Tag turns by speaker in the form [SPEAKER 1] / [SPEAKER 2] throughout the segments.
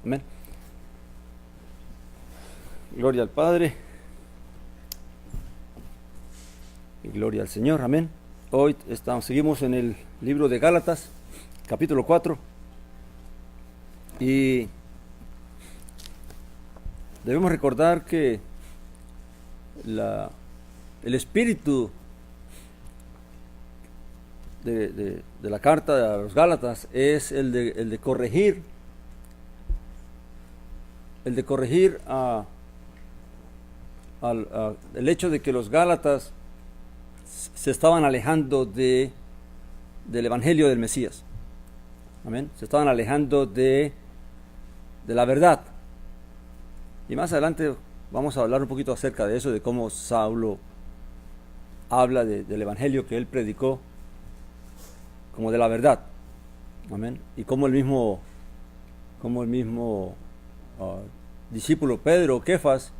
[SPEAKER 1] Amén. Gloria al Padre y gloria al Señor. Amén. Hoy seguimos en el libro de Gálatas, capítulo 4. Y debemos recordar que el espíritu de la carta a los Gálatas es el de corregir, el hecho de que los Gálatas se estaban alejando del evangelio del Mesías. Amén. Se estaban alejando de la verdad. Y más adelante vamos a hablar un poquito acerca de eso, de cómo Saulo habla del evangelio que él predicó como de la verdad. Amén. Y cómo el mismo discípulo Pedro, Kefas,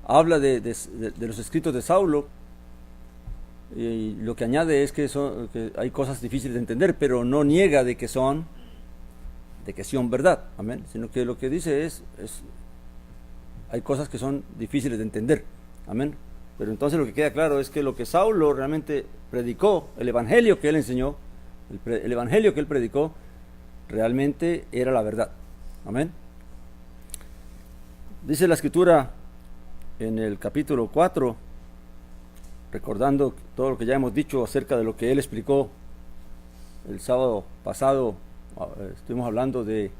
[SPEAKER 1] habla de los escritos de Saulo, y lo que añade es que hay cosas difíciles de entender, pero no niega de que son verdad. Amén. Sino que lo que dice hay cosas que son difíciles de entender. Amén. Pero entonces lo que queda claro es que lo que Saulo realmente predicó, el evangelio que él enseñó, el evangelio que él predicó, realmente era la verdad. Amén. Dice la escritura en el capítulo 4, recordando todo lo que ya hemos dicho acerca de lo que él explicó el sábado pasado. Estuvimos hablando de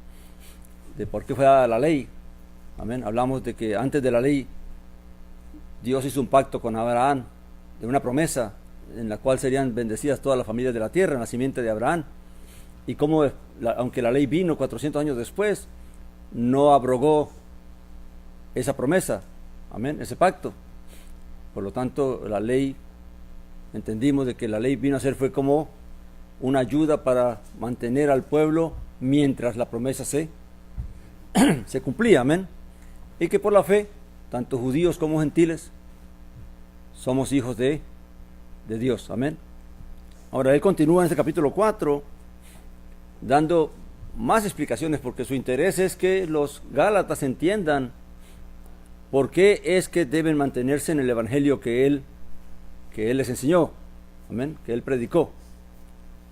[SPEAKER 1] por qué fue dada la ley. Amén. Hablamos de que antes de la ley Dios hizo un pacto con Abraham de una promesa en la cual serían bendecidas todas las familias de la tierra, la simiente de Abraham. Y cómo, aunque la ley vino 400 años después, no abrogó esa promesa. Amén. Ese pacto. Por lo tanto, la ley, entendimos de que la ley vino a ser, fue como una ayuda para mantener al pueblo mientras la promesa se cumplía. Amén. Y que por la fe, tanto judíos como gentiles, somos hijos de Dios. Amén. Ahora él continúa en este capítulo 4 dando más explicaciones, porque su interés es que los Gálatas entiendan por qué es que deben mantenerse en el evangelio que él les enseñó. Amén. Que él predicó.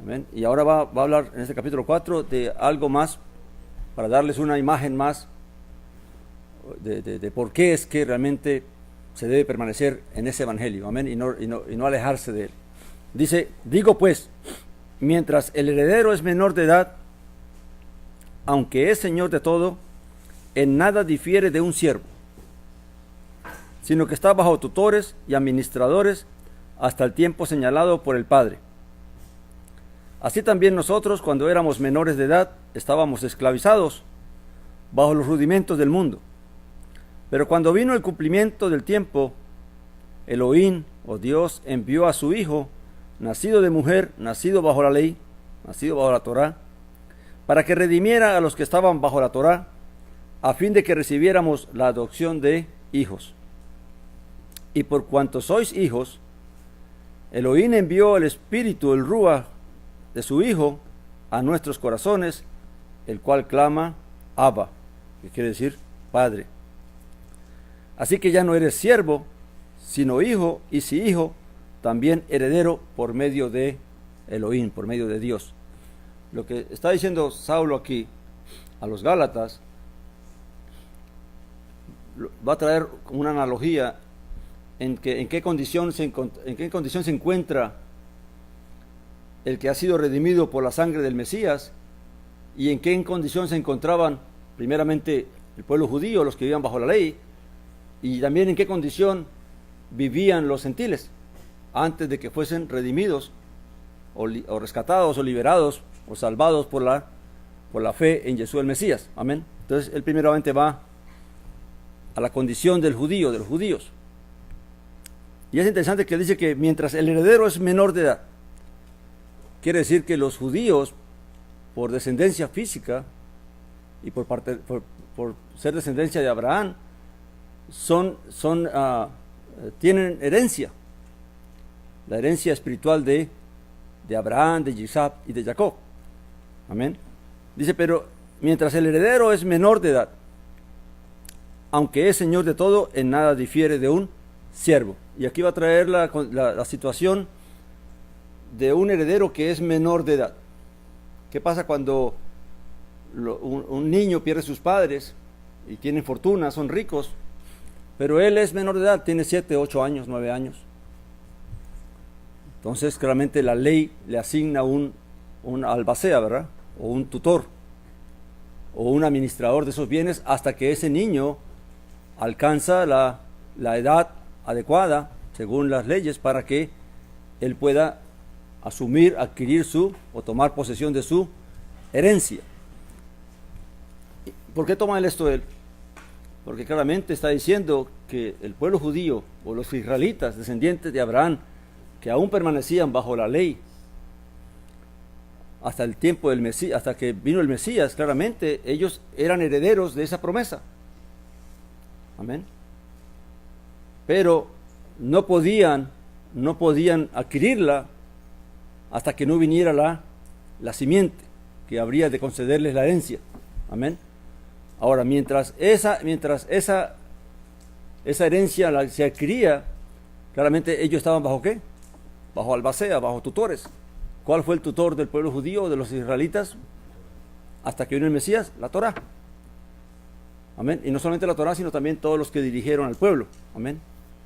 [SPEAKER 1] Amén. Y ahora va a hablar en este capítulo 4 de algo más, para darles una imagen más de por qué es que realmente se debe permanecer en ese evangelio. Amén. Y no alejarse de él. Dice: digo pues, mientras el heredero es menor de edad, aunque es señor de todo, en nada difiere de un siervo, sino que está bajo tutores y administradores hasta el tiempo señalado por el Padre. Así también nosotros, cuando éramos menores de edad, estábamos esclavizados bajo los rudimentos del mundo. Pero cuando vino el cumplimiento del tiempo, Elohim, o Dios, envió a su Hijo, nacido de mujer, nacido bajo la ley, nacido bajo la Torá, para que redimiera a los que estaban bajo la Torá, a fin de que recibiéramos la adopción de hijos. Y por cuanto sois hijos, Elohim envió el Espíritu, el Ruach, de su Hijo a nuestros corazones, el cual clama Abba, que quiere decir Padre. Así que ya no eres siervo, sino hijo, y si hijo, también heredero por medio de Elohim, por medio de Dios. Lo que está diciendo Saulo aquí a los Gálatas va a traer una analogía en qué condición se encuentra el que ha sido redimido por la sangre del Mesías, y en qué condición se encontraban primeramente el pueblo judío, los que vivían bajo la ley, y también en qué condición vivían los gentiles antes de que fuesen redimidos o rescatados o liberados o salvados por la fe en Jesús el Mesías. Amén. Entonces él primeramente va a la condición del judío, de los judíos. Y es interesante que dice que mientras el heredero es menor de edad, quiere decir que los judíos, por descendencia física y por ser descendencia de Abraham, tienen herencia, la herencia espiritual de Abraham, de Isaac y de Jacob. Amén. Dice, pero mientras el heredero es menor de edad, aunque es señor de todo, en nada difiere de un siervo. Y aquí va a traer la situación de un heredero que es menor de edad. ¿Qué pasa cuando un niño pierde sus padres y tienen fortuna, son ricos, pero él es menor de edad, tiene 7, 8 años, 9 años? Entonces claramente la ley le asigna un albacea, ¿verdad? O un tutor, o un administrador de esos bienes, hasta que ese niño alcanza la edad adecuada, según las leyes, para que él pueda asumir, adquirir o tomar posesión de su herencia. ¿Por qué toma él esto él? Porque claramente está diciendo que el pueblo judío, o los israelitas, descendientes de Abraham, que aún permanecían bajo la ley hasta el tiempo del Mesías, hasta que vino el Mesías, claramente ellos eran herederos de esa promesa. Amén. Pero no podían adquirirla hasta que no viniera la simiente que habría de concederles la herencia. Amén. Ahora, mientras esa herencia se adquiría, claramente ellos estaban bajo ¿qué? Bajo albacea, bajo tutores. ¿Cuál fue el tutor del pueblo judío, de los israelitas, hasta que vino el Mesías? La Torá. Amén. Y no solamente la Torá, sino también todos los que dirigieron al pueblo. Amén.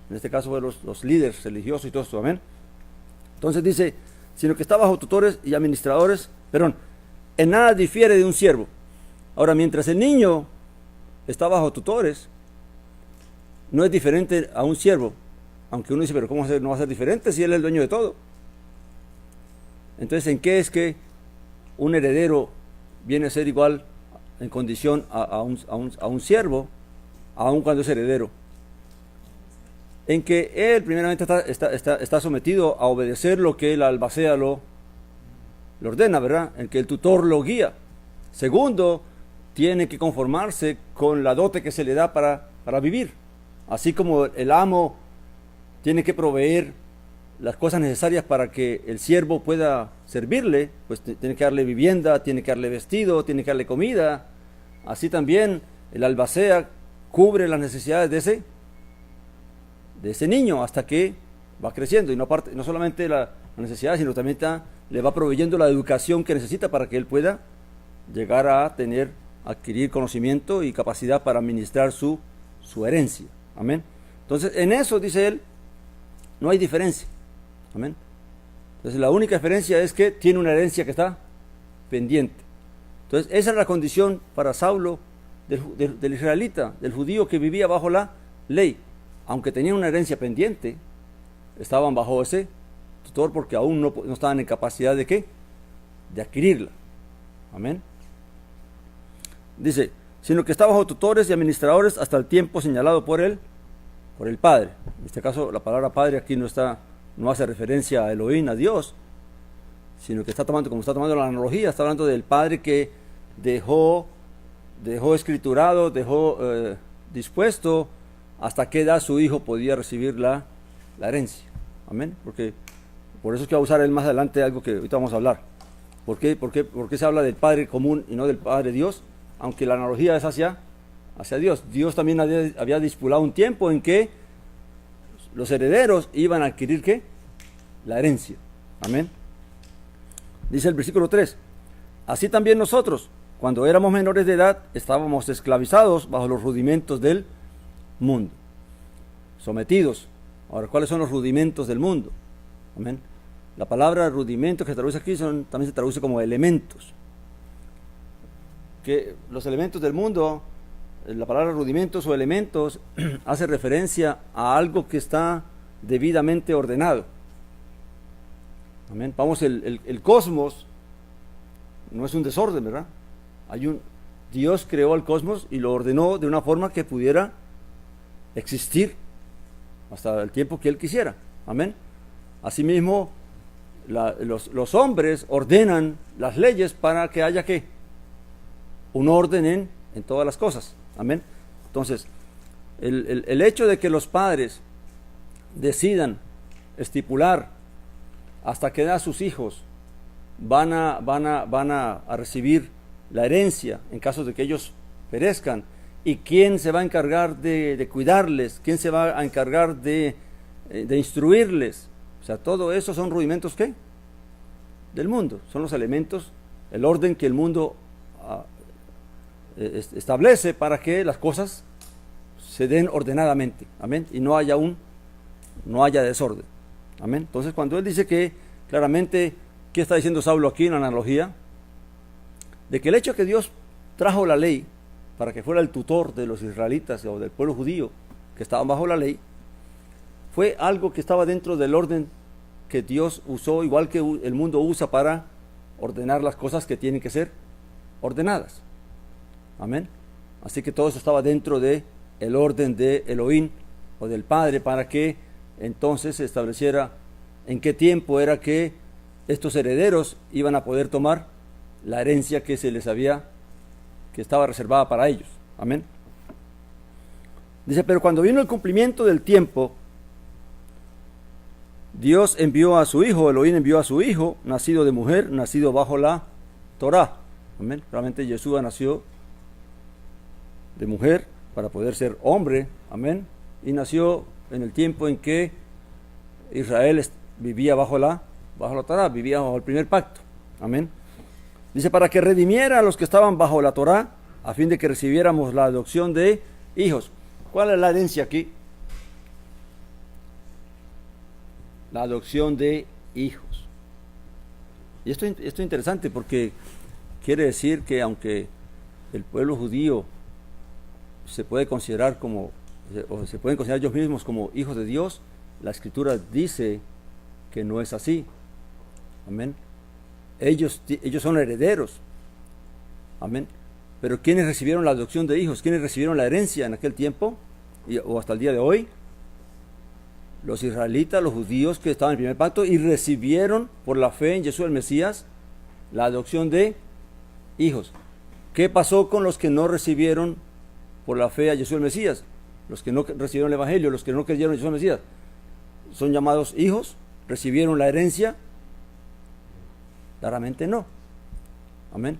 [SPEAKER 1] En este caso fueron los líderes religiosos y todo esto. Amén. Entonces dice, sino que está bajo tutores y administradores, en nada difiere de un siervo. Ahora, mientras el niño está bajo tutores, no es diferente a un siervo. Aunque uno dice, pero ¿cómo no va a ser diferente si él es el dueño de todo? Entonces, ¿en qué es que un heredero viene a ser igual en condición a un siervo, aun cuando es heredero? En que él primeramente está sometido a obedecer lo que el albacea lo ordena, ¿verdad? En que el tutor lo guía. Segundo, tiene que conformarse con la dote que se le da para vivir. Así como el amo tiene que proveer las cosas necesarias para que el siervo pueda servirle, pues tiene que darle vivienda, tiene que darle vestido, tiene que darle comida. Así también el albacea cubre las necesidades de ese niño hasta que va creciendo, y no solamente la necesidad, sino también le va proveyendo la educación que necesita para que él pueda llegar a adquirir conocimiento y capacidad para administrar su herencia. Amén. Entonces, en eso, dice él, no hay diferencia. Amén. Entonces, la única diferencia es que tiene una herencia que está pendiente. Entonces, esa es la condición para Saulo del israelita, del judío que vivía bajo la ley. Aunque tenían una herencia pendiente, estaban bajo ese tutor porque aún no estaban en capacidad de ¿qué? De adquirirla. Amén. Dice, sino que está bajo tutores y administradores hasta el tiempo señalado por el Padre. En este caso, la palabra Padre aquí no hace referencia a Elohim, a Dios, sino que como está tomando la analogía, está hablando del Padre que dejó escriturado, dejó dispuesto hasta qué edad su hijo podía recibir la herencia. Amén. Porque por eso es que va a usar él más adelante algo que ahorita vamos a hablar. ¿Por qué se habla del Padre común y no del Padre Dios? Aunque la analogía es hacia Dios. Dios también había discipulado un tiempo en que los herederos iban a adquirir ¿qué? La herencia. Amén. Dice el versículo 3. Así también nosotros, cuando éramos menores de edad, estábamos esclavizados bajo los rudimentos del mundo. Sometidos. Ahora, ¿cuáles son los rudimentos del mundo? Amén. La palabra rudimento que se traduce aquí también se traduce como elementos. Que los elementos del mundo, la palabra rudimentos o elementos hace referencia a algo que está debidamente ordenado. Amén. Vamos, el cosmos no es un desorden, ¿verdad? Dios creó el cosmos y lo ordenó de una forma que pudiera existir hasta el tiempo que Él quisiera. Amén. Asimismo, los hombres ordenan las leyes para que haya ¿qué? Un orden en todas las cosas. Amén. Entonces, el hecho de que los padres decidan estipular hasta qué edad sus hijos van a recibir la herencia en caso de que ellos perezcan, y quién se va a encargar de cuidarles, quién se va a encargar de instruirles. O sea, todo eso son rudimentos ¿qué? Del mundo, son los elementos, el orden que el mundo establece para que las cosas se den ordenadamente, amén, y no haya desorden, amén. Entonces, cuando él dice que claramente, ¿qué está diciendo Saulo aquí en la analogía? De que el hecho de que Dios trajo la ley para que fuera el tutor de los israelitas o del pueblo judío que estaban bajo la ley, fue algo que estaba dentro del orden que Dios usó, igual que el mundo usa para ordenar las cosas que tienen que ser ordenadas. Amén. Así que todo eso estaba dentro de el orden de Elohim o del Padre, para que entonces se estableciera en qué tiempo era que estos herederos iban a poder tomar la herencia que que estaba reservada para ellos. Amén. Dice, pero cuando vino el cumplimiento del tiempo, Dios envió a su Hijo, Elohim envió a su Hijo, nacido de mujer, nacido bajo la Torá. Amén. Realmente Yeshua nació de mujer para poder ser hombre. Amén. Y nació en el tiempo en que Israel vivía bajo la Torá, vivía bajo el primer pacto. Amén. Dice, para que redimiera a los que estaban bajo la Torá, a fin de que recibiéramos la adopción de hijos. ¿Cuál es la herencia aquí? La adopción de hijos. Y esto es interesante porque quiere decir que aunque el pueblo judío se puede considerar o se pueden considerar ellos mismos como hijos de Dios, la Escritura dice que no es así. Amén. Ellos son herederos. Amén. Pero ¿quiénes recibieron la adopción de hijos? ¿Quiénes recibieron la herencia en aquel tiempo o hasta el día de hoy? Los israelitas, los judíos que estaban en el primer pacto y recibieron por la fe en Yeshua el Mesías la adopción de hijos. ¿Qué pasó con los que no recibieron por la fe a Yeshua el Mesías? Los que no recibieron el Evangelio, los que no creyeron en Yeshua el Mesías, ¿son llamados hijos? ¿Recibieron la herencia? Claramente no. Amén.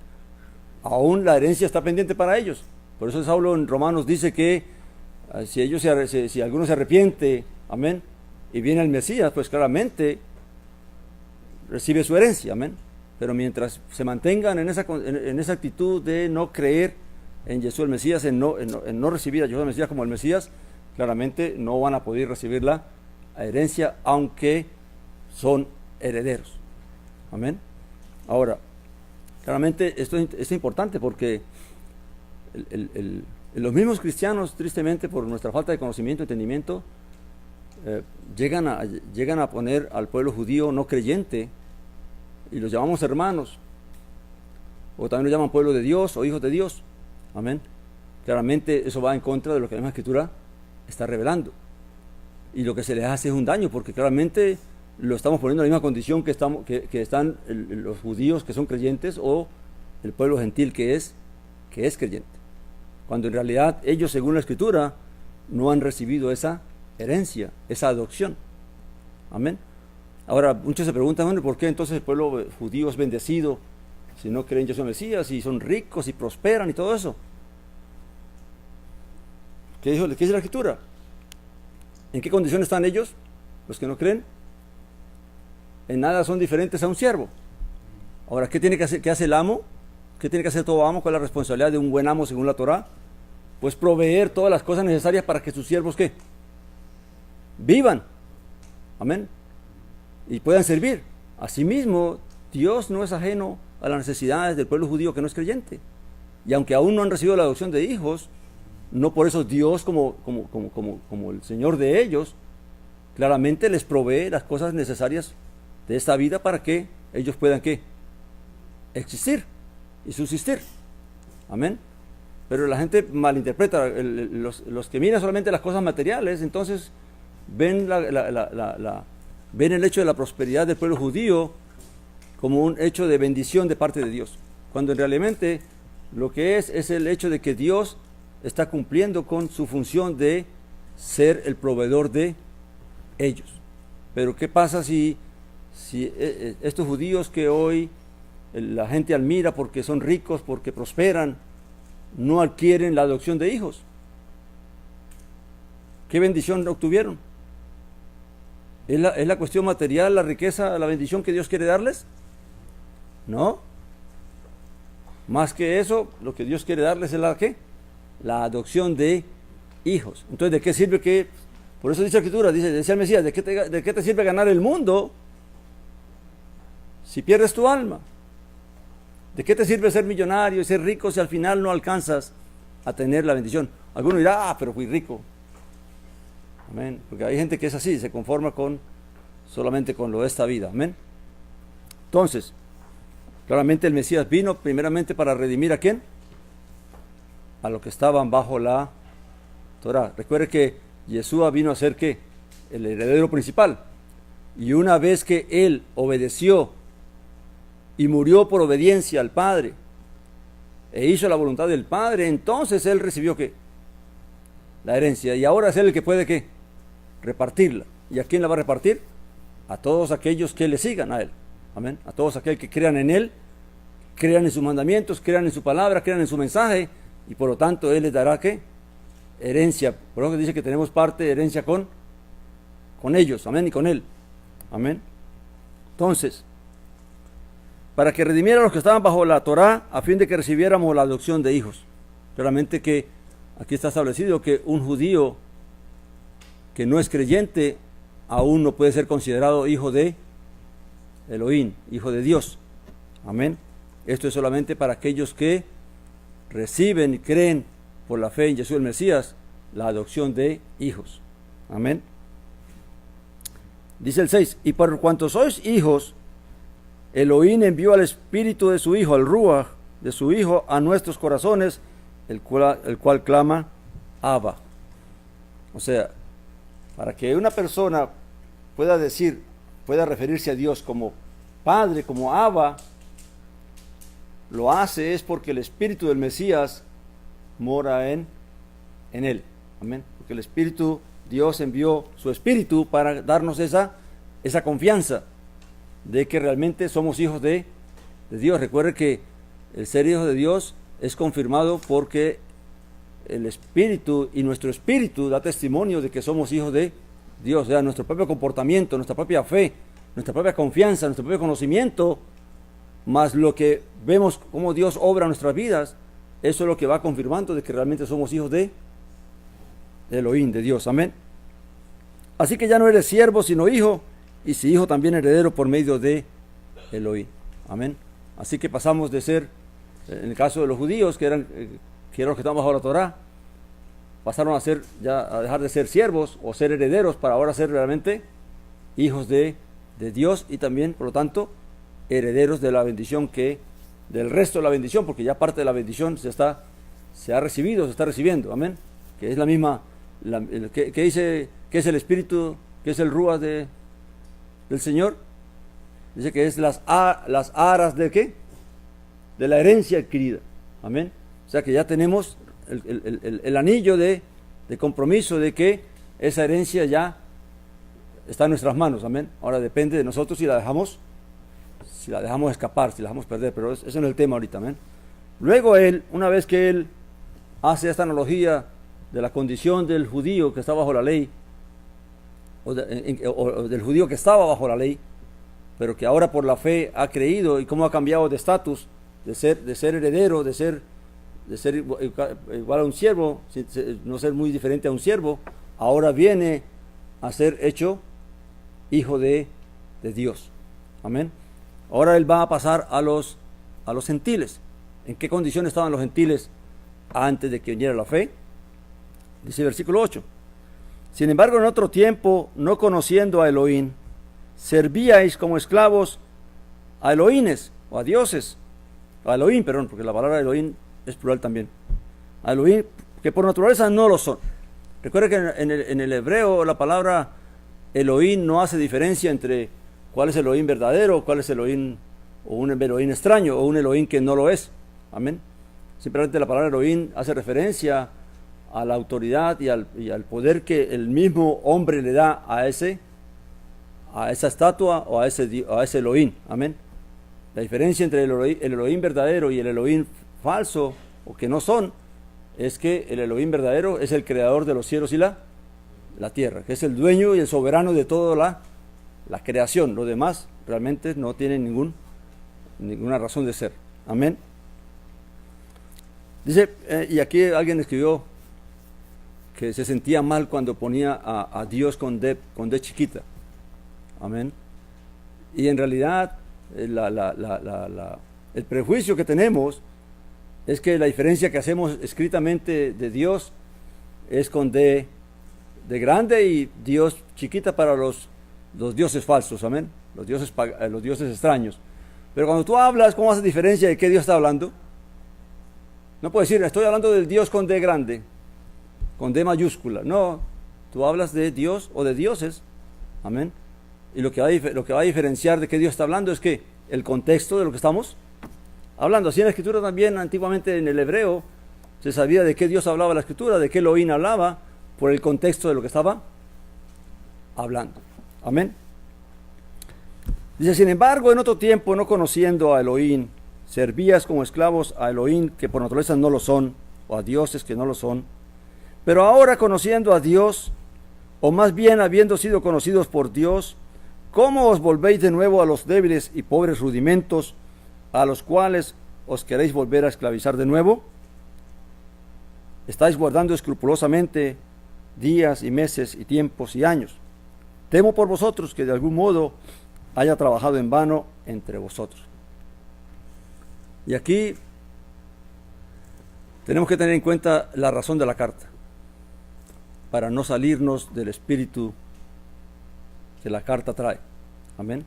[SPEAKER 1] Aún la herencia está pendiente para ellos. Por eso Saulo en Romanos dice que si alguno se arrepiente, amén, y viene el Mesías, pues claramente recibe su herencia, amén. Pero mientras se mantengan en esa actitud de no creer en Yeshua el Mesías, en no recibir a Yeshua el Mesías como el Mesías, claramente no van a poder recibir la herencia, aunque son herederos. Amén. Ahora, claramente esto es importante porque los mismos cristianos, tristemente por nuestra falta de conocimiento, entendimiento, llegan a poner al pueblo judío no creyente y los llamamos hermanos, o también los llaman pueblo de Dios o hijos de Dios. Amén. Claramente eso va en contra de lo que la misma Escritura está revelando, y lo que se les hace es un daño, porque claramente lo estamos poniendo en la misma condición que están los judíos que son creyentes o el pueblo gentil que es creyente, cuando en realidad ellos, según la Escritura, no han recibido esa herencia, esa adopción. Amén. Ahora muchos se preguntan, bueno, ¿por qué entonces el pueblo judío es bendecido si no creen en Yeshua Mesías y son ricos y prosperan y todo eso? ¿Qué dice la Escritura? ¿En qué condición están ellos, los que no creen? En nada son diferentes a un siervo. Ahora, ¿qué tiene que hacer? ¿Qué hace el amo? ¿Qué tiene que hacer todo amo? ¿Cuál es la responsabilidad de un buen amo según la Torá? Pues proveer todas las cosas necesarias para que sus siervos ¿qué? Vivan. Amén. Y puedan servir. Asimismo, Dios no es ajeno a las necesidades del pueblo judío que no es creyente. Y aunque aún no han recibido la adopción de hijos, no por eso Dios como el Señor de ellos, claramente les provee las cosas necesarias de esta vida para que ellos puedan ¿qué? Existir y subsistir. Amén. Pero la gente malinterpreta, los que miran solamente las cosas materiales, entonces ven ven el hecho de la prosperidad del pueblo judío como un hecho de bendición de parte de Dios, cuando realmente lo que es el hecho de que Dios está cumpliendo con su función de ser el proveedor de ellos. Pero ¿qué pasa si estos judíos que hoy la gente admira porque son ricos, porque prosperan, no adquieren la adopción de hijos. ¿Qué bendición obtuvieron? ¿Es la cuestión material, la riqueza, la bendición que Dios quiere darles? No. Más que eso, lo que Dios quiere darles es ¿qué? La adopción de hijos. Entonces, ¿de qué sirve que? Por eso dice la Escritura, decía el Mesías, ¿de qué te sirve ganar el mundo si pierdes tu alma? ¿De qué te sirve ser millonario y ser rico si al final no alcanzas a tener la bendición? Alguno dirá, pero fui rico. Amén. Porque hay gente que es así, se conforma solamente con lo de esta vida. Amén. Entonces, claramente el Mesías vino primeramente para redimir ¿a quién? A los que estaban bajo la Torah. Recuerde que Yeshua vino a ser ¿qué? El heredero principal. Y una vez que él obedeció y murió por obediencia al Padre e hizo la voluntad del Padre, entonces él recibió ¿qué? La herencia. Y ahora es él el que puede ¿qué? Repartirla. ¿Y a quién la va a repartir? A todos aquellos que le sigan a él. Amén. A todos aquellos que crean en él, crean en sus mandamientos, crean en su palabra, crean en su mensaje, y por lo tanto él les dará ¿qué? Herencia. Por eso dice que tenemos parte de herencia con ellos. Amén. Y con él. Amén. Entonces, para que redimiera a los que estaban bajo la Torá, a fin de que recibiéramos la adopción de hijos. Claramente que aquí está establecido que un judío que no es creyente aún no puede ser considerado hijo de Elohim, hijo de Dios. Amén. Esto es solamente para aquellos que reciben y creen por la fe en Jesús el Mesías la adopción de hijos. Amén. Dice el 6, y por cuanto sois hijos, Elohim envió al espíritu de su hijo, al Ruach de su hijo, a nuestros corazones, el cual clama Abba. O sea, para que una persona pueda referirse a Dios como Padre, como Abba, lo hace es porque el espíritu del Mesías mora en él. Amén. Porque el espíritu, Dios envió su espíritu para darnos esa confianza de que realmente somos hijos de Dios. Recuerde que el ser hijo de Dios es confirmado porque el espíritu y nuestro espíritu da testimonio de que somos hijos de Dios. O sea, nuestro propio comportamiento, nuestra propia fe, nuestra propia confianza, nuestro propio conocimiento, más lo que vemos cómo Dios obra en nuestras vidas, eso es lo que va confirmando de que realmente somos hijos de Elohim, de Dios. Amén. Así que ya no eres siervo sino hijo, y si hijo también heredero por medio de Elohim. Amén. Así que pasamos de ser, en el caso de los judíos, que eran los que estaban bajo la Torá, pasaron a dejar de ser siervos o ser herederos para ahora ser realmente hijos de Dios, y también, por lo tanto, herederos de la bendición del resto de la bendición, porque ya parte de la bendición se está recibiendo. Amén. Que es la misma, que dice que es el espíritu, que es el Ruach del Señor. Dice que es las aras de ¿qué? De la herencia adquirida. Amén. O sea que ya tenemos el anillo de compromiso de que esa herencia ya está en nuestras manos. Amén. Ahora depende de nosotros si la dejamos escapar, si la dejamos perder, pero ese no es el tema ahorita. Amén. Luego una vez que él hace esta analogía de la condición del judío que está bajo la ley, o del judío que estaba bajo la ley, pero que ahora por la fe ha creído, y cómo ha cambiado de estatus, de ser heredero, de ser igual a un siervo, no ser muy diferente a un siervo, ahora viene a ser hecho hijo de Dios. Amén. Ahora él va a pasar a los gentiles. ¿En qué condición estaban los gentiles antes de que viniera la fe? Dice el versículo 8. Sin embargo, en otro tiempo, no conociendo a Elohim, servíais como esclavos a Elohines, o a dioses, a Elohim, perdón, porque la palabra Elohim es plural también, a Elohim, que por naturaleza no lo son. Recuerda que en el hebreo la palabra Elohim no hace diferencia entre cuál es Elohim verdadero, cuál es Elohim, o un Elohim extraño, o un Elohim que no lo es. Amén. Simplemente la palabra Elohim hace referencia a la autoridad y al poder que el mismo hombre le da a esa estatua o a ese Elohim. Amén. La diferencia entre el Elohim verdadero y el Elohim falso, o que no son, es que el Elohim verdadero es el creador de los cielos y la tierra, que es el dueño y el soberano de toda la creación. Lo demás realmente no tiene ninguna razón de ser. Amén. Dice, y aquí alguien escribió que se sentía mal cuando ponía a Dios con D chiquita. Amén. Y en realidad el prejuicio que tenemos es que la diferencia que hacemos escritamente de Dios es con D de grande y Dios chiquita para los dioses falsos, amén, los dioses extraños. Pero cuando tú hablas, ¿cómo haces diferencia de qué Dios está hablando? No puedes decir, estoy hablando del Dios con D grande, con D mayúscula. No, tú hablas de Dios o de dioses, amén. Y lo que va a diferenciar de qué Dios está hablando es que el contexto de lo que estamos hablando. Así en la Escritura también, antiguamente en el hebreo, se sabía de qué Dios hablaba la Escritura, de qué Elohim hablaba, por el contexto de lo que estaba hablando. Amén. Dice, sin embargo, en otro tiempo, no conociendo a Elohim, servías como esclavos a Elohim, que por naturaleza no lo son, o a dioses que no lo son. Pero ahora, conociendo a Dios, o más bien habiendo sido conocidos por Dios, ¿cómo os volvéis de nuevo a los débiles y pobres rudimentos, a los cuales os queréis volver a esclavizar de nuevo? Estáis guardando escrupulosamente días y meses y tiempos y años. Temo por vosotros que de algún modo haya trabajado en vano entre vosotros. Y aquí tenemos que tener en cuenta la razón de la carta, para no salirnos del espíritu que la carta trae. Amén.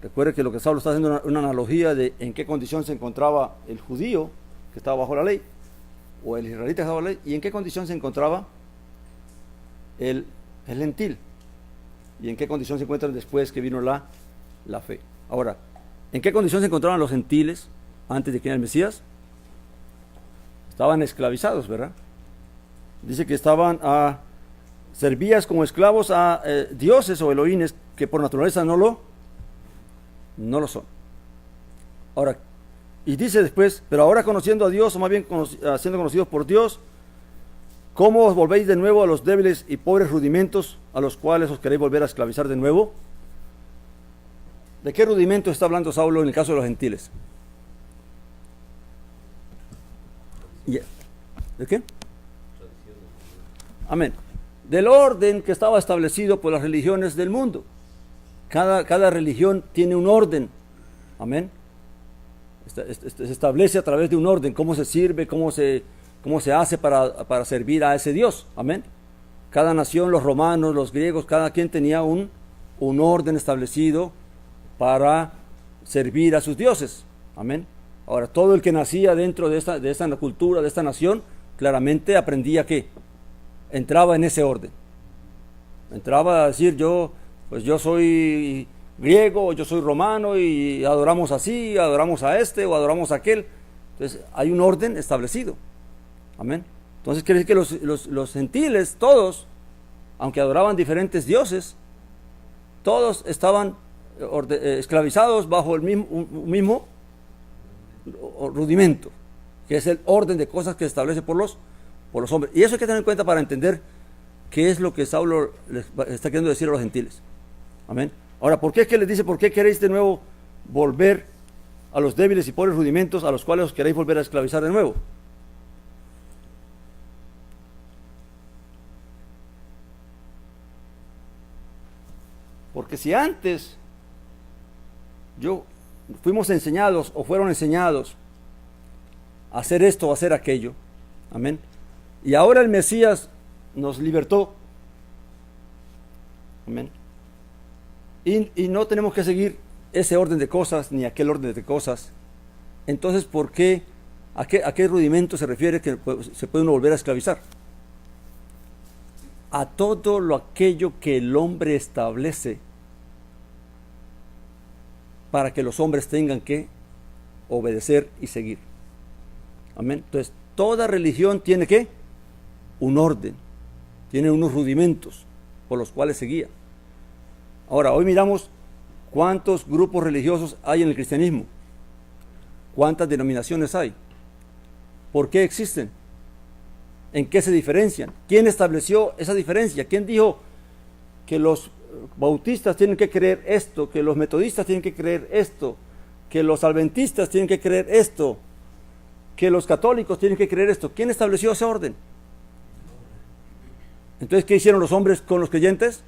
[SPEAKER 1] Recuerde que lo que Saulo está haciendo una analogía de en qué condición se encontraba el judío que estaba bajo la ley, o el israelita que estaba bajo la ley, y en qué condición se encontraba el gentil, y en qué condición se encuentran después que vino la fe. Ahora, ¿en qué condición se encontraban los gentiles antes de que viniera el Mesías? Estaban esclavizados, ¿verdad? Dice que estaban servías como esclavos a dioses o elohines que por naturaleza no lo son. Ahora, y dice después, pero ahora conociendo a Dios, o más bien siendo conocidos por Dios, ¿cómo os volvéis de nuevo a los débiles y pobres rudimentos a los cuales os queréis volver a esclavizar de nuevo? ¿De qué rudimento está hablando Saulo en el caso de los gentiles? ¿De qué? Amén. Del orden que estaba establecido por las religiones del mundo. Cada religión tiene un orden. Amén. Se establece a través de un orden, cómo se sirve, cómo se hace para servir a ese Dios. Amén. Cada nación, los romanos, los griegos, cada quien tenía un orden establecido para servir a sus dioses. Amén. Ahora, todo el que nacía dentro de esta cultura, de esta nación, claramente aprendía que entraba en ese orden. Entraba a decir, yo soy griego, o yo soy romano, y adoramos así, adoramos a este, o adoramos a aquel. Entonces, hay un orden establecido. Amén. Entonces, quiere decir que los gentiles, todos, aunque adoraban diferentes dioses, todos estaban esclavizados bajo el mismo rudimento, que es el orden de cosas que se establece por los hombres. Y eso hay que tener en cuenta para entender qué es lo que Saulo les está queriendo decir a los gentiles. Amén. Ahora, ¿por qué es que les dice, por qué queréis de nuevo volver a los débiles y pobres rudimentos a los cuales os queréis volver a esclavizar de nuevo? Porque si antes fuimos enseñados o fueron enseñados a hacer esto o a hacer aquello, amén, y ahora el Mesías nos libertó, amén, y no tenemos que seguir ese orden de cosas ni aquel orden de cosas, entonces ¿a qué rudimento se refiere que se puede uno volver a esclavizar? A todo aquello que el hombre establece para que los hombres tengan que obedecer y seguir. Amén. Entonces, toda religión tiene un orden, tiene unos rudimentos por los cuales se guía. Ahora, hoy miramos ¿Cuántos grupos religiosos hay en el cristianismo? ¿Cuántas denominaciones hay? ¿Por qué existen? ¿En qué se diferencian? ¿Quién estableció esa diferencia? ¿Quién dijo que los bautistas tienen que creer esto, que los metodistas tienen que creer esto, que los adventistas tienen que creer esto, que los católicos tienen que creer esto? ¿Quién estableció ese orden? Entonces, ¿qué hicieron los hombres con los creyentes?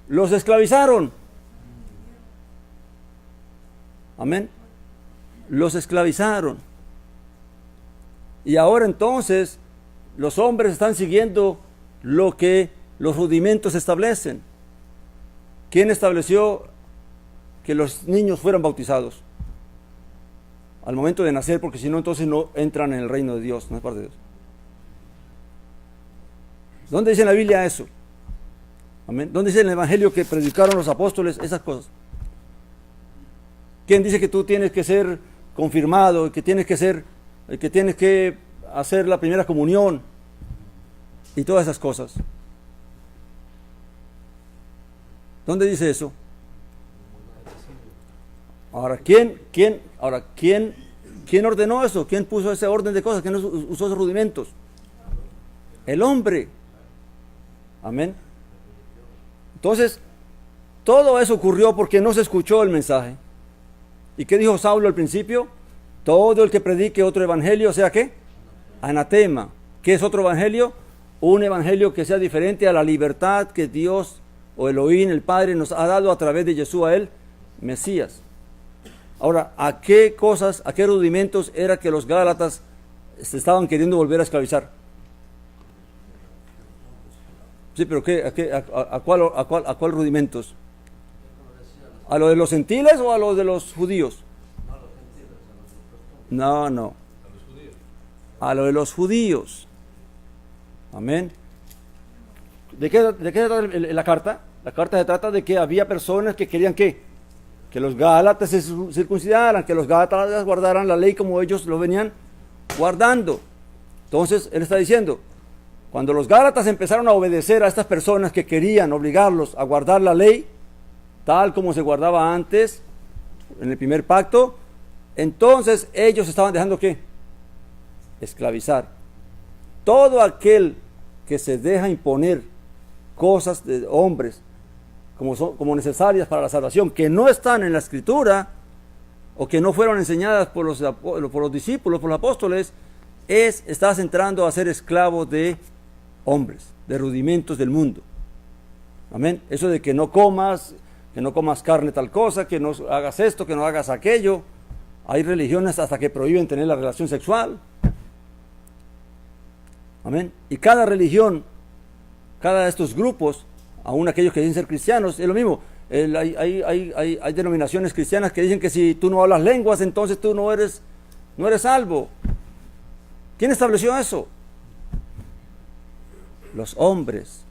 [SPEAKER 1] Los esclavizaron. Amén. Los esclavizaron. Y ahora entonces los hombres están siguiendo lo que los rudimentos establecen. ¿Quién estableció que los niños fueran bautizados? Al momento de nacer, porque si no, entonces no entran en el reino de Dios, no es parte de Dios. ¿Dónde dice en la Biblia eso? Amén. ¿Dónde dice en el Evangelio que predicaron los apóstoles esas cosas? ¿Quién dice que tú tienes que ser confirmado, que tienes que hacer la primera comunión y todas esas cosas? ¿Dónde dice eso? Ahora, ¿quién ordenó eso? ¿Quién puso ese orden de cosas? ¿Quién usó esos rudimentos? El hombre. Amén. Entonces, todo eso ocurrió porque no se escuchó el mensaje. ¿Y qué dijo Saulo al principio? Todo el que predique otro evangelio, ¿sea qué? Anatema. ¿Qué es otro evangelio? Un evangelio que sea diferente a la libertad que Dios o Elohim, el Padre, nos ha dado a través de Yeshua, el Mesías. Ahora, ¿a qué cosas, a qué rudimentos era que los gálatas se estaban queriendo volver a esclavizar? Sí, pero ¿a cuál rudimentos? ¿A lo de los gentiles o a los de los judíos? No. A lo de los judíos. Amén. ¿De qué trata la carta? La carta se trata de que había personas que querían ¿qué? Que los gálatas se circuncidaran, que los gálatas guardaran la ley como ellos lo venían guardando. Entonces, él está diciendo, cuando los gálatas empezaron a obedecer a estas personas que querían obligarlos a guardar la ley, tal como se guardaba antes, en el primer pacto, entonces ellos estaban dejando ¿qué? Esclavizar. Todo aquel que se deja imponer cosas de hombres como necesarias para la salvación, que no están en la Escritura, o que no fueron enseñadas por los discípulos, por los apóstoles, estás entrando a ser esclavo de hombres, de rudimentos del mundo. Amén. Eso de que no comas carne tal cosa, que no hagas esto, que no hagas aquello. Hay religiones hasta que prohíben tener la relación sexual. Amén. Y cada religión, cada de estos grupos, aún aquellos que dicen ser cristianos, es lo mismo. Hay denominaciones cristianas que dicen que si tú no hablas lenguas, entonces tú no eres salvo. ¿Quién estableció eso? Los hombres.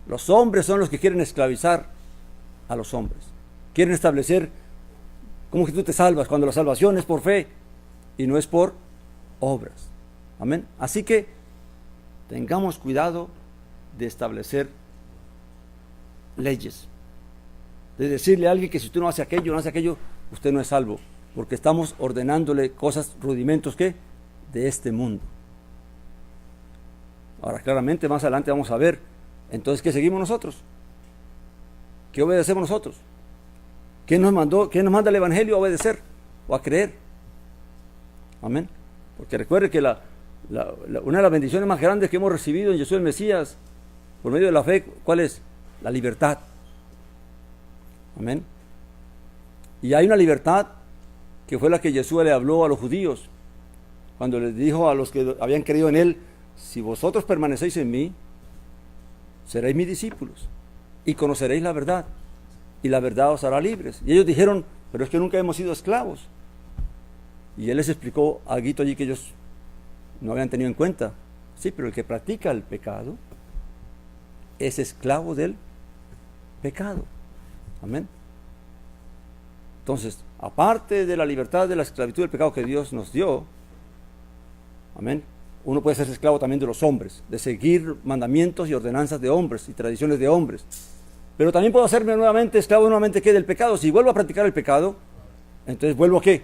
[SPEAKER 1] Los hombres son los que quieren esclavizar a los hombres. Quieren establecer cómo que tú te salvas, cuando la salvación es por fe y no es por obras. Amén. Así que tengamos cuidado de establecer leyes, de decirle a alguien que si tú no haces aquello, usted no es salvo, porque estamos ordenándole cosas, rudimentos de este mundo. Ahora, claramente, más adelante vamos a ver, entonces, ¿qué seguimos nosotros? ¿Qué obedecemos nosotros? ¿Quién nos manda el Evangelio a obedecer o a creer? Amén. Porque recuerde que una de las bendiciones más grandes que hemos recibido en Jesús el Mesías, por medio de la fe, ¿cuál es? La libertad. Amén. Y hay una libertad que fue la que Jesús le habló a los judíos, cuando les dijo a los que habían creído en él: si vosotros permanecéis en mí, seréis mis discípulos y conoceréis la verdad, y la verdad os hará libres. Y ellos dijeron: pero es que nunca hemos sido esclavos. Y él les explicó algo allí que ellos no habían tenido en cuenta. Sí, pero el que practica el pecado es esclavo del pecado. Amén. Entonces, aparte de la libertad de la esclavitud del pecado que Dios nos dio, amén, uno puede ser esclavo también de los hombres, de seguir mandamientos y ordenanzas de hombres y tradiciones de hombres. Pero también puedo hacerme nuevamente esclavo nuevamente ¿qué? Del pecado. Si vuelvo a practicar el pecado, entonces vuelvo a ¿qué?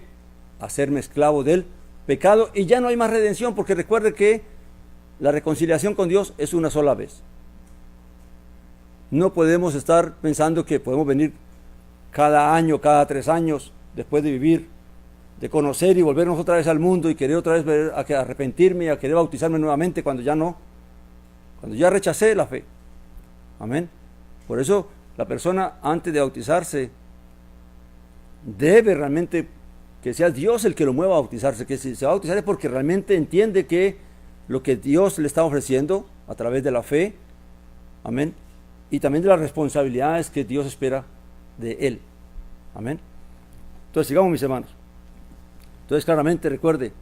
[SPEAKER 1] A hacerme esclavo del pecado y ya no hay más redención, porque recuerde que la reconciliación con Dios es una sola vez. No podemos estar pensando que podemos venir cada año, cada 3 años, después de vivir, de conocer y volvernos otra vez al mundo y querer otra vez arrepentirme y a querer bautizarme nuevamente cuando ya no, cuando ya rechacé la fe. Amén. Por eso la persona antes de bautizarse debe realmente que sea Dios el que lo mueva a bautizarse, que si se va a bautizar es porque realmente entiende que lo que Dios le está ofreciendo a través de la fe, amén, y también de las responsabilidades que Dios espera de él. Amén. Entonces sigamos, mis hermanos. Entonces claramente recuerde,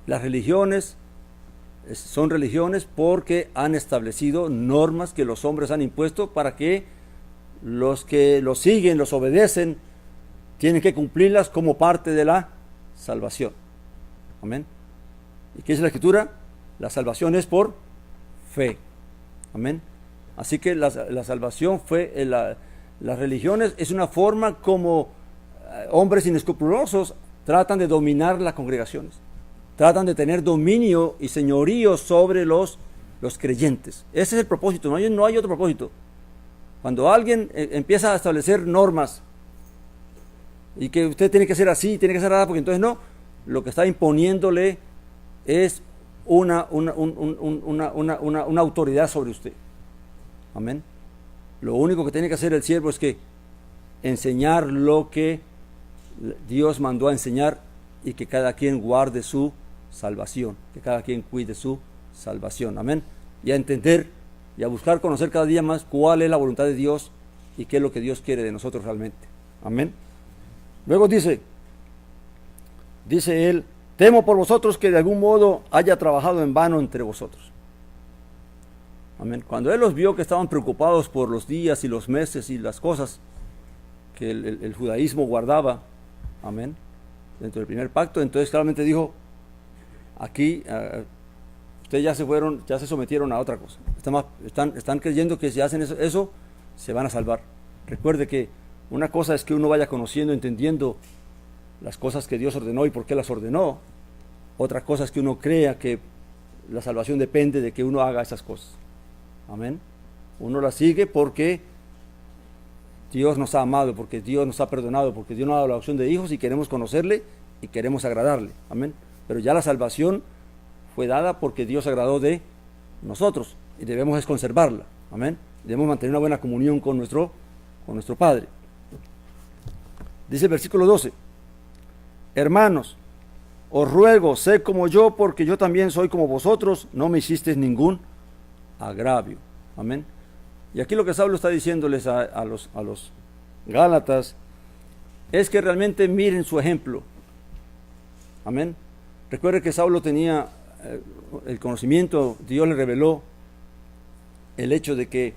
[SPEAKER 1] las religiones son religiones porque han establecido normas que los hombres han impuesto para que los siguen, los obedecen, tienen que cumplirlas como parte de la salvación. Amén. ¿Y qué dice la Escritura? La salvación es por fe. Amén. Así que la salvación fue, las religiones es una forma como hombres inescrupulosos tratan de dominar las congregaciones. Tratan de tener dominio y señorío sobre los creyentes. Ese es el propósito, no hay otro propósito. Cuando alguien empieza a establecer normas y que usted tiene que ser así, tiene que ser así, porque entonces no, lo que está imponiéndole es una autoridad sobre usted. Amén. Lo único que tiene que hacer el siervo es que enseñar lo que Dios mandó a enseñar y que cada quien guarde su salvación, que cada quien cuide su salvación. Amén. Y a entender y a buscar conocer cada día más cuál es la voluntad de Dios y qué es lo que Dios quiere de nosotros realmente. Amén. Luego dice él, temo por vosotros que de algún modo haya trabajado en vano entre vosotros. Amén. Cuando él los vio que estaban preocupados por los días y los meses y las cosas que el judaísmo guardaba, amén, dentro del primer pacto, entonces claramente dijo, aquí ustedes ya se sometieron a otra cosa. Están creyendo que si hacen eso, se van a salvar. Recuerde que una cosa es que uno vaya conociendo, entendiendo las cosas que Dios ordenó y por qué las ordenó. Otra cosa es que uno crea que la salvación depende de que uno haga esas cosas. Amén. Uno las sigue porque Dios nos ha amado, porque Dios nos ha perdonado, porque Dios nos ha dado la opción de hijos y queremos conocerle y queremos agradarle. Amén. Pero ya la salvación fue dada porque Dios agradó de nosotros y debemos conservarla. Amén. Debemos mantener una buena comunión con nuestro Padre. Dice el versículo 12: hermanos, os ruego, sed como yo, porque yo también soy como vosotros, no me hicisteis ningún agravio. Amén. Y aquí lo que Saulo está diciéndoles a los Gálatas es que realmente miren su ejemplo. Amén. Recuerde que Saulo tenía el conocimiento, Dios le reveló el hecho de que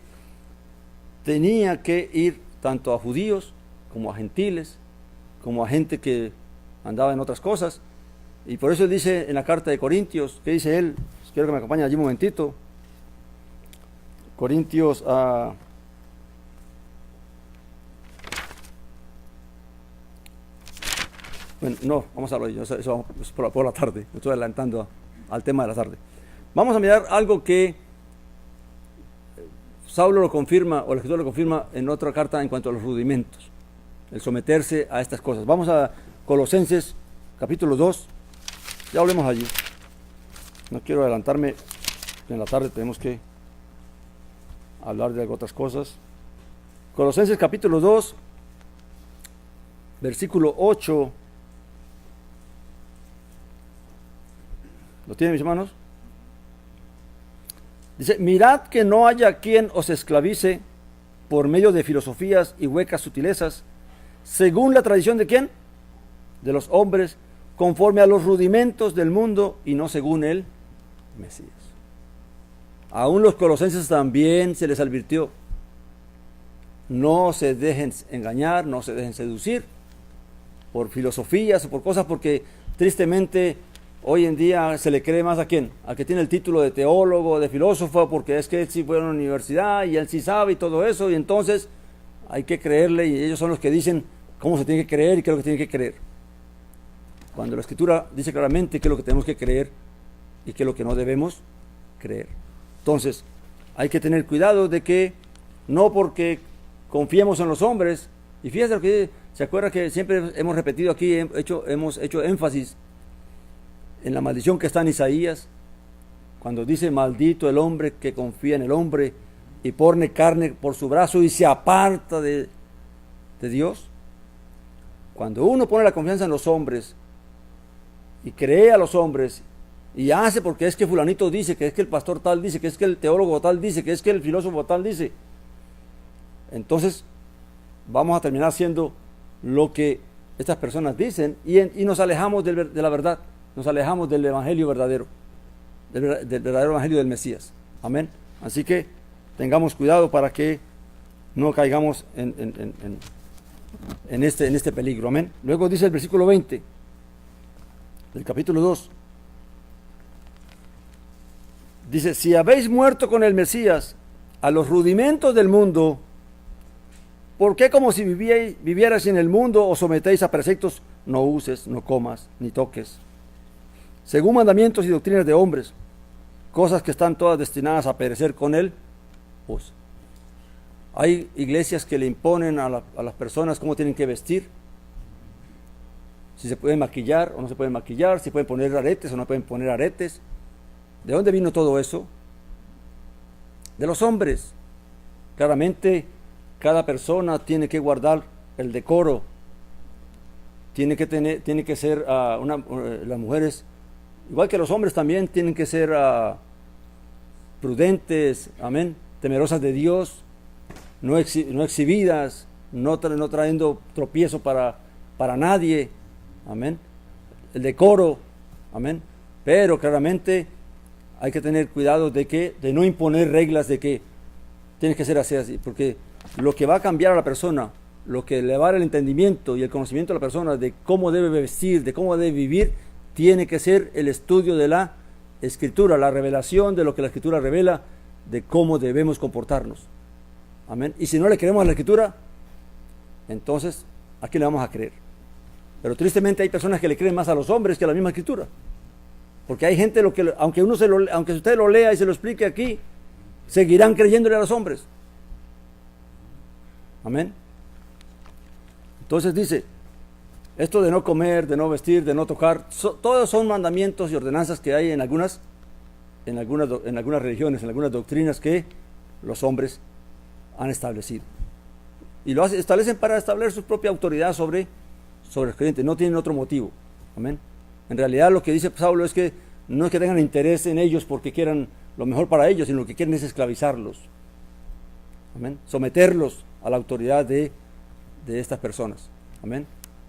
[SPEAKER 1] tenía que ir tanto a judíos como a gentiles, como a gente que andaba en otras cosas. Y por eso él dice en la carta de Corintios, ¿qué dice él? Quiero que me acompañen allí un momentito. Corintios bueno, no, vamos a hablar, eso es por la tarde, me estoy adelantando al tema de la tarde. Vamos a mirar algo que Saulo lo confirma, o el escritor lo confirma en otra carta en cuanto a los rudimentos, el someterse a estas cosas. Vamos a Colosenses capítulo 2, ya hablemos allí. No quiero adelantarme, en la tarde tenemos que hablar de otras cosas. Colosenses capítulo 2, versículo 8. ¿Lo tienen, mis hermanos? Dice, mirad que no haya quien os esclavice por medio de filosofías y huecas sutilezas, según la tradición de ¿quién? De los hombres, conforme a los rudimentos del mundo y no según el Mesías. Aún los colosenses también se les advirtió, no se dejen engañar, no se dejen seducir por filosofías o por cosas, porque tristemente hoy en día se le cree más a quién, al que tiene el título de teólogo, de filósofo, porque es que él sí fue a una universidad y él sí sabe y todo eso, y entonces hay que creerle, y ellos son los que dicen cómo se tiene que creer y qué es lo que tiene que creer. Cuando la Escritura dice claramente qué es lo que tenemos que creer y qué es lo que no debemos creer. Entonces, hay que tener cuidado de que no porque confiemos en los hombres, y fíjate lo que se acuerda que siempre hemos repetido aquí, hemos hecho énfasis en la maldición que está en Isaías, cuando dice: maldito el hombre que confía en el hombre y pone carne por su brazo y se aparta de Dios. Cuando uno pone la confianza en los hombres y cree a los hombres y hace porque es que fulanito dice, que es que el pastor tal dice, que es que el teólogo tal dice, que es que el filósofo tal dice, entonces vamos a terminar haciendo lo que estas personas dicen y nos alejamos de la verdad, nos alejamos del evangelio verdadero, del verdadero evangelio del Mesías. Amén. Así que tengamos cuidado para que no caigamos en este peligro. Amén. Luego dice el versículo 20 del capítulo 2. Dice: si habéis muerto con el Mesías a los rudimentos del mundo, ¿por qué como si vivierais en el mundo os sometéis a preceptos? No uses, no comas, ni toques, según mandamientos y doctrinas de hombres, cosas que están todas destinadas a perecer con él. Pues hay iglesias que le imponen a las personas cómo tienen que vestir, si se pueden maquillar o no se pueden maquillar, si pueden poner aretes o no pueden poner aretes. ¿De dónde vino todo eso? De los hombres. Claramente, cada persona tiene que guardar el decoro, tiene que ser, las mujeres, igual que los hombres también, tienen que ser prudentes, amén, temerosas de Dios, no exhibidas, no trayendo tropiezo para nadie, amén, el decoro, amén, pero claramente hay que tener cuidado de no imponer reglas de que tienes que ser así, porque lo que va a cambiar a la persona, lo que le va a dar el entendimiento y el conocimiento a la persona de cómo debe vestir, de cómo debe vivir, tiene que ser el estudio de la Escritura, la revelación de lo que la Escritura revela, de cómo debemos comportarnos. Amén. Y si no le creemos a la Escritura, entonces, ¿a quién le vamos a creer? Pero tristemente hay personas que le creen más a los hombres que a la misma Escritura. Porque hay gente, aunque usted lo lea y se lo explique aquí, seguirán creyéndole a los hombres. Amén. Entonces dice, esto de no comer, de no vestir, de no tocar, todos son mandamientos y ordenanzas que hay en algunas religiones, en algunas doctrinas que los hombres han establecido. Y lo establecen para establecer su propia autoridad sobre los creyentes, no tienen otro motivo. Amén. En realidad lo que dice Saulo es que no es que tengan interés en ellos porque quieran lo mejor para ellos, sino lo que quieren es esclavizarlos. Amén. Someterlos a la autoridad de estas personas. Amén.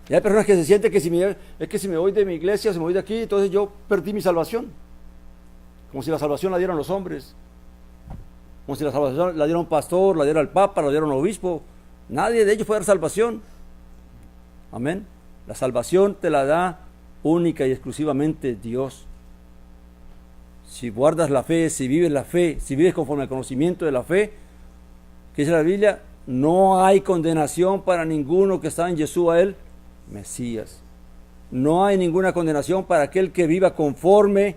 [SPEAKER 1] Y hay personas que se sienten que si me voy de mi iglesia, si me voy de aquí, entonces yo perdí mi salvación. Como si la salvación la dieran los hombres. Como si la salvación la diera un pastor, la diera el papa, la diera un obispo. Nadie de ellos puede dar salvación. Amén. La salvación te la da única y exclusivamente Dios. Si guardas la fe, si vives la fe, si vives conforme al conocimiento de la fe, que dice la Biblia, no hay condenación para ninguno que está en Yeshua el Mesías. No hay ninguna condenación para aquel que viva conforme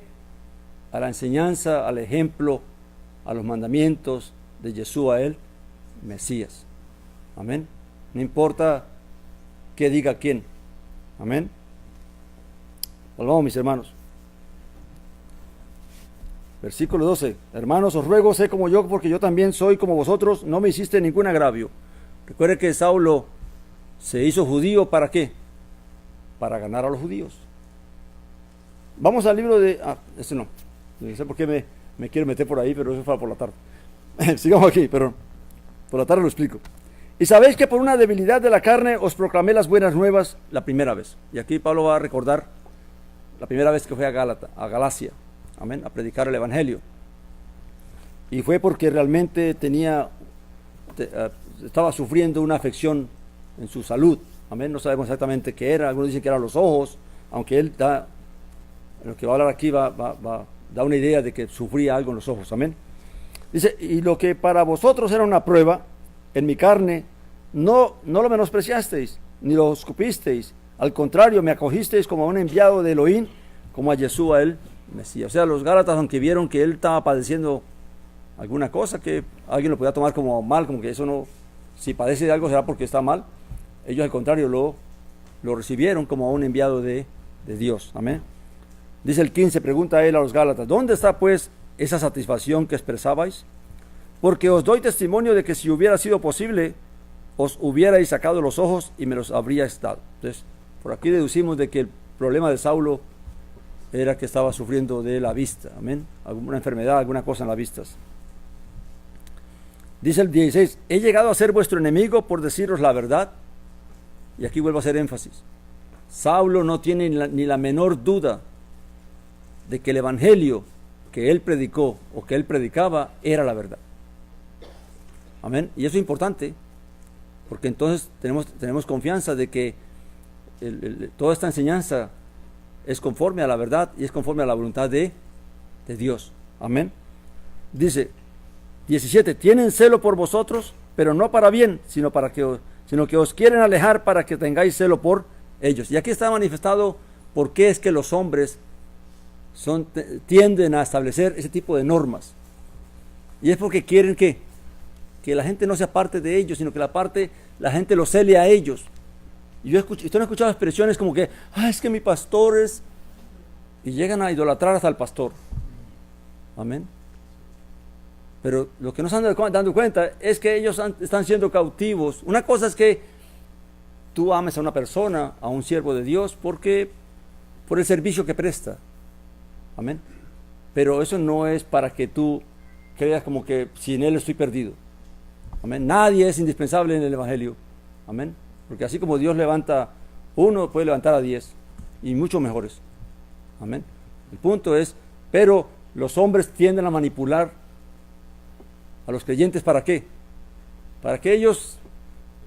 [SPEAKER 1] a la enseñanza, al ejemplo, a los mandamientos de Yeshua el Mesías. Amén. No importa qué diga quién. Amén. Volvamos, mis hermanos. Versículo 12. Hermanos, os ruego, sé como yo, porque yo también soy como vosotros, no me hiciste ningún agravio. Recuerde que Saulo se hizo judío, ¿para qué? Para ganar a los judíos. Vamos al libro de... ese no. No sé por qué me quiero meter por ahí, pero eso fue por la tarde. Sigamos aquí, pero por la tarde lo explico. Y sabéis que por una debilidad de la carne os proclamé las buenas nuevas la primera vez. Y aquí Pablo va a recordar la primera vez que fue a Galacia. Amén, a predicar el evangelio. Y fue porque realmente estaba sufriendo una afección en su salud. Amén, no sabemos exactamente qué era. Algunos dicen que eran los ojos, aunque él da lo que va a hablar aquí da una idea de que sufría algo en los ojos. Amén. Dice, y lo que para vosotros era una prueba, en mi carne, no lo menospreciasteis, ni lo escupisteis. Al contrario, me acogisteis como a un enviado de Elohim, como a Yeshua el Mesías. O sea, los Gálatas, aunque vieron que él estaba padeciendo alguna cosa, que alguien lo podía tomar como mal, como que eso no, si padece de algo será porque está mal, ellos al contrario lo recibieron como a un enviado de Dios. Amén. Dice el 15, pregunta él a los Gálatas, ¿dónde está pues esa satisfacción que expresabais? Porque os doy testimonio de que si hubiera sido posible, os hubierais sacado los ojos y me los habríais dado. Entonces, por aquí deducimos de que el problema de Saulo era que estaba sufriendo de la vista. Amén. Alguna enfermedad, alguna cosa en las vistas. Dice el 16, he llegado a ser vuestro enemigo por deciros la verdad. Y aquí vuelvo a hacer énfasis. Saulo no tiene ni la menor duda de que el evangelio que él predicó o que él predicaba era la verdad. Amén. Y eso es importante, porque entonces tenemos confianza de que toda esta enseñanza es conforme a la verdad y es conforme a la voluntad de Dios. Amén. Dice 17, tienen celo por vosotros, pero no para bien, sino que os quieren alejar para que tengáis celo por ellos. Y aquí está manifestado por qué es que los hombres tienden a establecer ese tipo de normas. Y es porque quieren que la gente no sea parte de ellos, sino que la gente los cele a ellos. Y usted no ha escuchado expresiones como que, es que mi pastor es... Y llegan a idolatrar hasta el pastor. Amén. Pero lo que no se están dando cuenta es que ellos están siendo cautivos. Una cosa es que tú ames a una persona, a un siervo de Dios, por el servicio que presta. Amén. Pero eso no es para que tú creas como que sin él estoy perdido. Amén. Nadie es indispensable en el evangelio. Amén. Porque así como Dios levanta uno, puede levantar a 10 y muchos mejores. Amén. El punto es, pero los hombres tienden a manipular a los creyentes. ¿Para qué? Para que ellos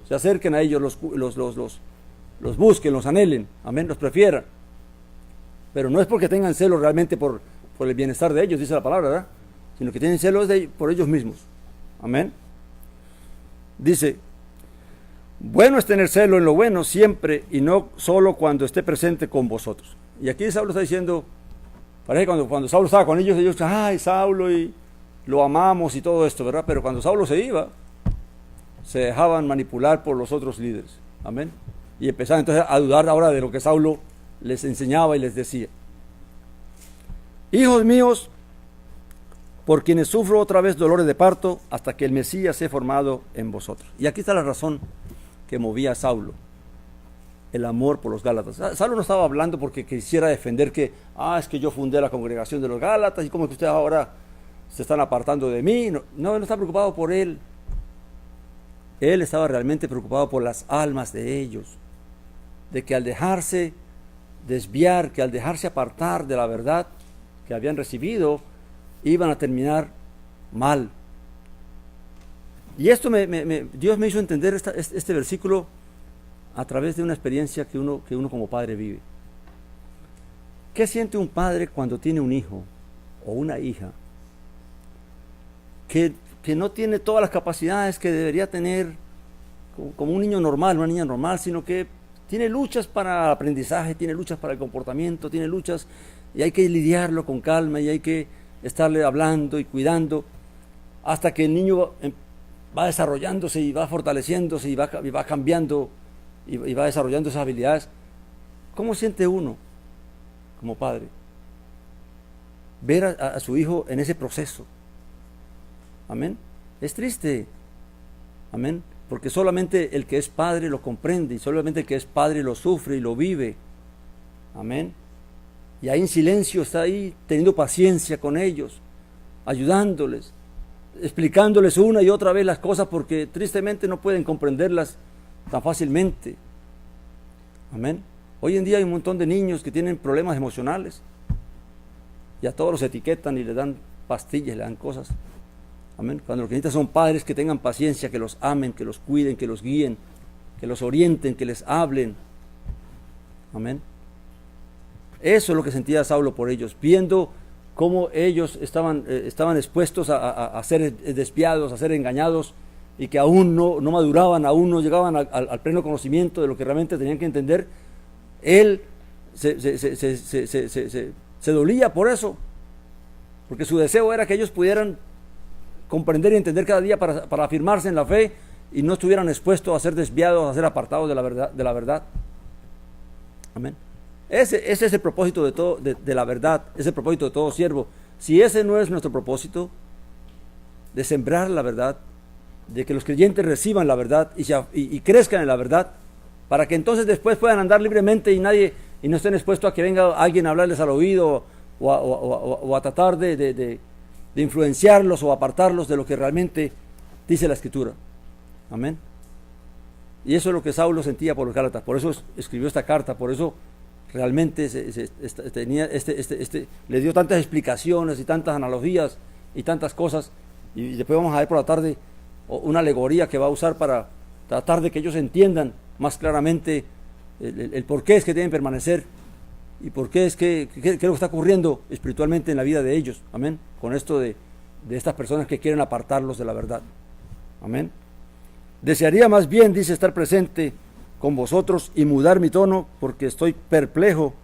[SPEAKER 1] se acerquen a ellos, los busquen, los anhelen, amén, los prefieran. Pero no es porque tengan celos realmente por el bienestar de ellos, dice la palabra, ¿verdad? Sino que tienen celos por ellos mismos. Amén. Dice, bueno es tener celo en lo bueno siempre y no solo cuando esté presente con vosotros. Y aquí Saulo está diciendo, parece que cuando Saulo estaba con ellos, Saulo y lo amamos y todo esto, ¿verdad? Pero cuando Saulo se iba, se dejaban manipular por los otros líderes. Amén. Y empezaban entonces a dudar ahora de lo que Saulo les enseñaba y les decía. Hijos míos, por quienes sufro otra vez dolores de parto, hasta que el Mesías sea formado en vosotros. Y aquí está la razón que movía a Saulo. El amor por los Gálatas. Saulo no estaba hablando porque quisiera defender que, es que yo fundé la congregación de los Gálatas y como que ustedes ahora se están apartando de mí. No, él no está preocupado por él. Él estaba realmente preocupado por las almas de ellos. De que al dejarse desviar, que al dejarse apartar de la verdad que habían recibido, iban a terminar mal. Y esto Dios me hizo entender este versículo a través de una experiencia que uno como padre vive. ¿Qué siente un padre cuando tiene un hijo o una hija que no tiene todas las capacidades que debería tener como un niño normal, una niña normal, sino que tiene luchas para el aprendizaje, tiene luchas para el comportamiento, tiene luchas y hay que lidiarlo con calma y hay que estarle hablando y cuidando hasta que el niño va desarrollándose y va fortaleciéndose y va cambiando y va desarrollando esas habilidades? ¿Cómo siente uno como padre ver a su hijo en ese proceso? Amén. Es triste. Amén. Porque solamente el que es padre lo comprende y solamente el que es padre lo sufre y lo vive. Amén. Y ahí en silencio está ahí teniendo paciencia con ellos, ayudándoles, explicándoles una y otra vez las cosas porque tristemente no pueden comprenderlas tan fácilmente. Amén. Hoy en día hay un montón de niños que tienen problemas emocionales y a todos los etiquetan y les dan pastillas, le dan cosas. Amén. Cuando lo que necesitan son padres que tengan paciencia, que los amen, que los cuiden, que los guíen, que los orienten, que les hablen. Amén. Eso es lo que sentía Saulo por ellos, viendo cómo ellos estaban expuestos a ser despiados, a ser engañados, y que aún no maduraban, aún no llegaban al pleno conocimiento de lo que realmente tenían que entender. Él se dolía por eso, porque su deseo era que ellos pudieran comprender y entender cada día para afirmarse en la fe y no estuvieran expuestos a ser desviados, a ser apartados de la verdad. Amén. Ese es el propósito de la verdad, ese es el propósito de todo siervo. Si ese no es nuestro propósito, de sembrar la verdad, de que los creyentes reciban la verdad y crezcan en la verdad, para que entonces después puedan andar libremente y no estén expuestos a que venga alguien a hablarles al oído o a tratar de influenciarlos o apartarlos de lo que realmente dice la Escritura. Amén. Y eso es lo que Saulo sentía por los Gálatas, por eso escribió esta carta, por eso realmente le dio tantas explicaciones y tantas analogías y tantas cosas, y después vamos a ver por la tarde una alegoría que va a usar para tratar de que ellos entiendan más claramente el por qué es que deben permanecer y por qué es qué es lo que está ocurriendo espiritualmente en la vida de ellos. Amén. Con esto de estas personas que quieren apartarlos de la verdad. Amén. Desearía más bien, dice, estar presente con vosotros y mudar mi tono, porque estoy perplejo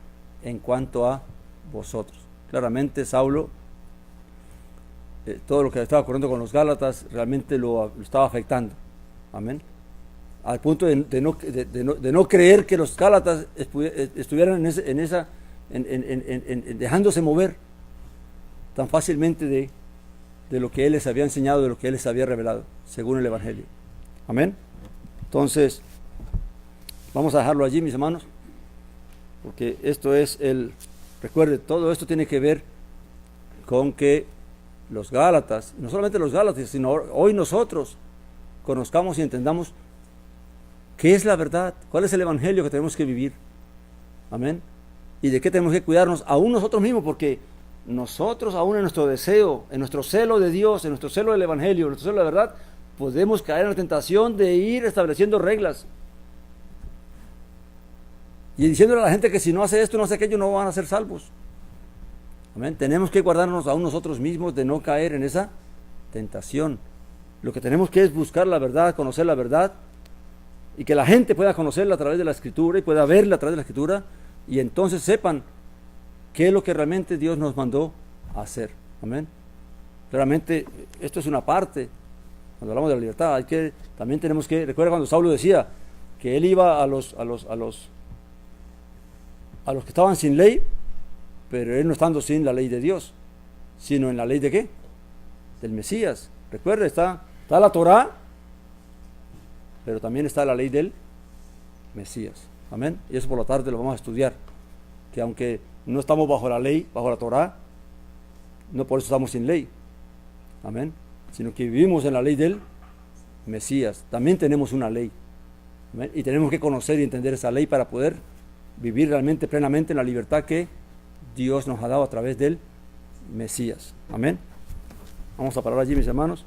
[SPEAKER 1] en cuanto a vosotros. Claramente Saulo, todo lo que estaba ocurriendo con los Gálatas realmente lo estaba afectando. Amén. Al punto de no creer que los Gálatas estuvieran dejándose mover tan fácilmente de lo que él les había enseñado, de lo que él les había revelado, según el Evangelio. Amén. Entonces, vamos a dejarlo allí, mis hermanos, porque esto es recuerde, todo esto tiene que ver con que los Gálatas, no solamente los Gálatas, sino hoy nosotros conozcamos y entendamos qué es la verdad, cuál es el Evangelio que tenemos que vivir. Amén. Y de qué tenemos que cuidarnos, aún nosotros mismos, porque nosotros aún en nuestro deseo, en nuestro celo de Dios, en nuestro celo del Evangelio, en nuestro celo de la verdad, podemos caer en la tentación de ir estableciendo reglas y diciéndole a la gente que si no hace esto, no hace aquello, no van a ser salvos. Amén. Tenemos que guardarnos aún nosotros mismos de no caer en esa tentación. Lo que tenemos que es buscar la verdad, conocer la verdad, y que la gente pueda conocerla a través de la Escritura y pueda verla a través de la Escritura, y entonces sepan qué es lo que realmente Dios nos mandó a hacer. Amén. Claramente esto es una parte. Cuando hablamos de la libertad, también tenemos que, recuerda cuando Saulo decía que él iba a los que estaban sin ley, pero él no estando sin la ley de Dios, sino en la ley de ¿qué? Del Mesías. Recuerda, está la Torá, pero también está la ley del Mesías. Amén. Y eso por la tarde lo vamos a estudiar, que aunque no estamos bajo la ley, bajo la Torá, no por eso estamos sin ley. Amén. Sino que vivimos en la ley del Mesías. También tenemos una ley. Amén. Y tenemos que conocer y entender esa ley para poder vivir realmente, plenamente en la libertad que Dios nos ha dado a través del Mesías. Amén. Vamos a parar allí, mis hermanos.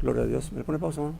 [SPEAKER 1] Gloria a Dios. ¿Me le pone pausa, hermano?